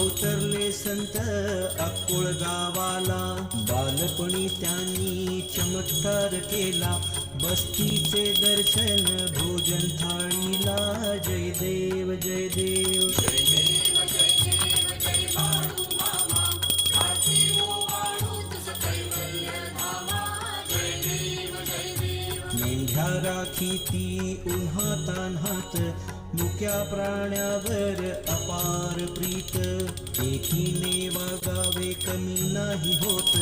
अवतरले संत अक्कोळ गावाला, बालपणी त्यांनी चमत्कार केला, बस्तीचे दर्शन भोजन थाळीला. जय देव जय देव जय देव जय देव जय बाळू मामा, हाती ओवाळू तुझं कैवल्य धामा. जय देव जय देव. मेंढ्या राखीती उन्हातान्हात, मुक्या प्राण्यावर अपार प्रीत, एकीने वागावे कमी नाही होत,